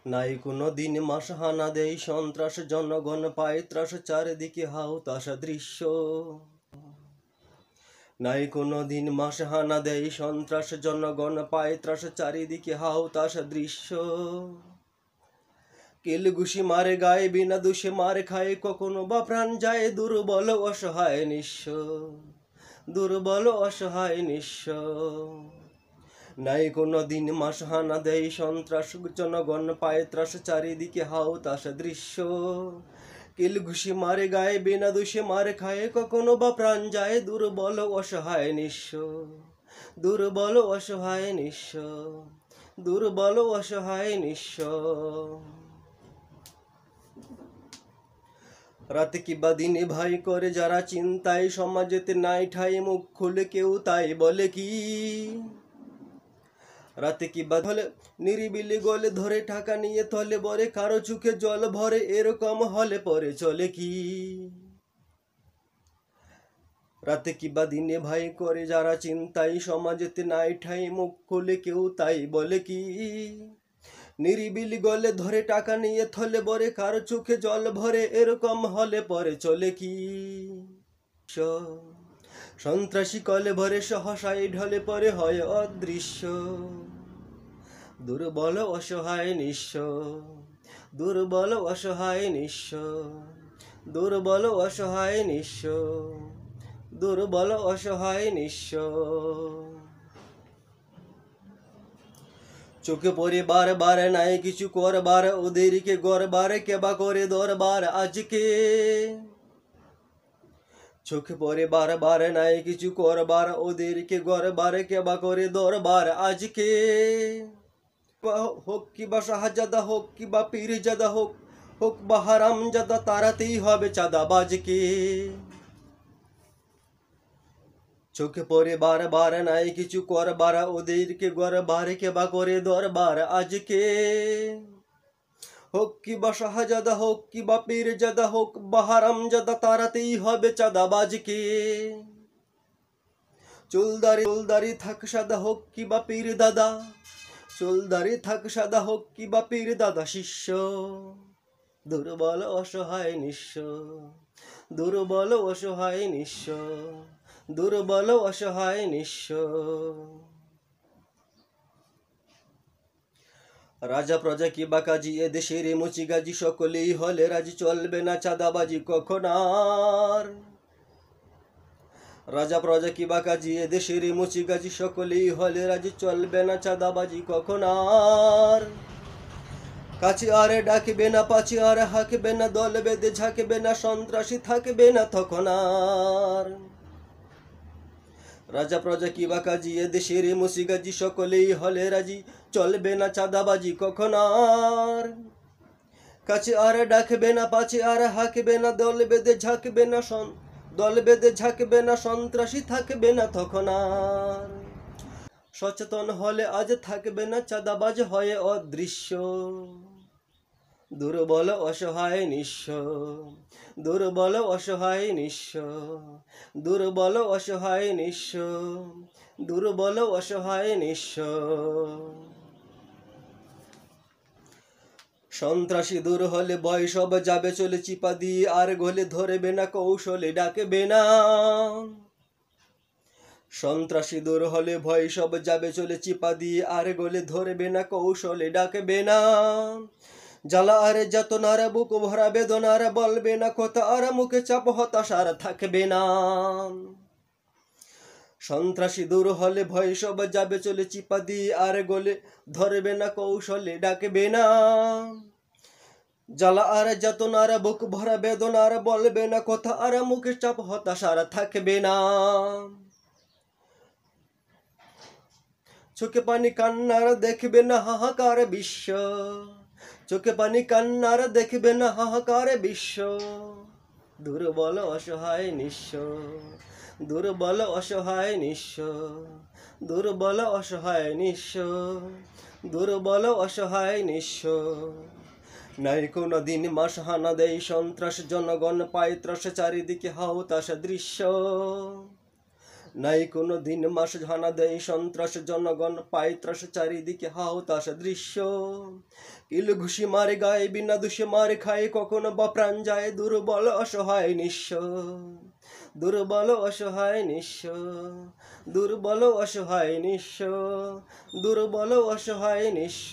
নাই কোনো দিন মাস হানা দেই সন্ত্রাস, জনগণ পায় ত্রাস, চারিদিকে হাউতাস দৃশ্য। নাই কোনো দিন মাস হানা দেই সন্ত্রাস, জনগণ পায় ত্রাস, চারিদিকে হাউতাস দৃশ্য। কিল ঘুষি মারে গায়ে, বিনা দোষে মারে খায়, কখনো বা প্রাণ যায় দুর্বল অসহায় নিঃস্ব, দুর্বল অসহায় নিঃস্ব। নাই কোনো দিন মাস হানা দেই সন্ত্রাস, জনগণ পায় ত্রাস, চারিদিকে হাউতাস দৃশ্য। কিল ঘুষি মারে গায়ে, বিনা দোষে মারে খায়, কখনো বা প্রাণ যায় দুর্বল অসহায় নিঃস্ব, দুর্বল অসহায় নিঃস্ব, দুর্বল অসহায় নিঃস্ব। রাতে কিবা দিনে ভাই করে যারা চিন্তায়, সমাজেতে নাই ঠাই, মুখ খুলে কেউ তাই বলে কি। রাতে কিবা হলে নিরিবিলি গলে ধরে টাকা নিয়ে তলে বরে, কারো চোখে জল ভরে, এরকম হলে পরে চলে কি। রাতে কিবা দিনে ভাই করে যারা চিন্তায়, সমাজেতে নাই ঠাই, মুখ খুলে কেউ তাই বলে কি। নিরিবিলি গলে ধরে টাকা নিয়ে থলে বরে, কারো চোখে জল ভরে, এরকম হলে পরে চলে কি। সন্ত্রাসী কলে ভরে সহসায় ঢলে পরে হয় অদৃশ্য, দুর্বল অসহায় নিঃস্ব, দুর্বল অসহায় নিঃস্ব, দুর্বল অসহায় নিঃস্ব, দুর্বল অসহায় নিঃস্ব। চোখে পড়ে বারবার নাই কিছু করবার, ওদেরকে গড়বার কেবা করে দরবার আজকে। চোখে পড়ে বারবার নাই কিছু করবার, ওদেরকে গড়বার কেবা করে দরবার আজকে। হোক কিবা শাহজাদা, হোক কিবা পীরজাদা, হোক হোক বা হারামজাদা, তারাতেই হবে চাঁদাবাজকে। চোখে পড়ে বারবার নাই কিছু করবার, ওদেরকে গড়বার কেবা করে দরবার আজকে। হোক কিবা শাহজাদা, হোক কিবা পীরজাদা, হোক বা হারামজাদা, তারাতেই হবে চাঁদাবাজকে। চুলদারি থাক সাদা, হোক কিবা পীর দাদা, চুলদারি থাক সাদা, হোক কিবা পীর দাদা শিষ্য। দুর্বল অসহায় নিঃস্ব, দুর্বল অসহায় নিঃস্ব, দুর্বল অসহায় নিঃস্ব। রাজা প্রজা কিবা কাজী, এদেশের মুচি গাজী, সকলেই হলে রাজি, চলবে না চাঁদাবাজি কখন আর। রাজা প্রজা কিবা কাজী, এদেশের মুচি গাজী, সকলেই হলে রাজি, চলবে না চাঁদাবাজি কখন আর। কাছে আরে ডাকবে না, পাছে আর হাঁকবে না, দল বেঁধে ঝাঁকবে না, সন্ত্রাসী থাকবে না তখন আর। রাজা প্রজা কিবা কাজী, এদেশের মুচি গাজী, সকলেই হলে রাজি, চলবে না চাঁদাবাজি কখন আর। কাছে আর ডাকবে না, পাছে আর হাঁকবে না, দল বেঁধে ঝাঁকবে না, দল বেঁধে ঝাঁকবে না, সন্ত্রাসী থাকবে না তখন আর। সচেতন হলে আজ থাকবে না চাঁদাবাজ হয়ে অদৃশ্য, দুর্বল অসহায় নিঃস্ব, দুর্বল অসহায় নিঃস্ব, দুর্বল অসহায় নিঃস্ব, দুর্বল অসহায় নিঃস্ব। সন্ত্রাসী দূর হলে ভয় সব যাবে চলে, চিপা দিয়ে আর গলে ধরবে না, কৌশলে ডাকবে না। সন্ত্রাসী দূর হলে ভয় সব যাবে চলে, চিপা দিয়ে আর গলে ধরবে না, কৌশলে ডাকবে না। জ্বালা আর যাতনার বুক ভরা বেদনার, বলবে না কথা আর মুখে চাপ হতাশার থাকবে না। সন্ত্রাসী দূর হলে ভয় সব যাবে চলে, চিপা দিয়ে আর গলে ধরবে না, কৌশলে ডাকবে না। জ্বালা আর যাতনার বুক ভরা বেদনার, বলবে না কথা আর মুখে চাপ হতাশার থাকবে না। চোখে পানি কান্নার দেখবে না হাহাকার বিশ্ব, চোখে পানি কান্নার দেখবে না হাহাকার বিশ্ব। দুর্বল অসহায় নিঃস্ব, দুর্বল অসহায় নিঃস্ব, দুর্বল অসহায় নিঃস্ব, দুর্বল অসহায় নিঃস্ব। নাই কোনো দিন মাস হানা দেই সন্ত্রাস, জনগণ পায় ত্রাস, চারিদিকে হাউতাস দৃশ্য। নাই কোনো দিন মাস হানা দেয় সন্ত্রাস, জনগণ পায় ত্রাস, চারিদিকে হাহুতাশ দৃশ্য। কিল ঘুষি মারে গায়ে, বিনা দোষে মারে খায়, কখনো বা প্রাণ যায় দুর্বল অসহায় নিঃস্ব। দুর্বল অসহায় নিঃস্ব, দুর্বল অসহায় নিঃস্ব, দুর্বল অসহায় নিঃস্ব।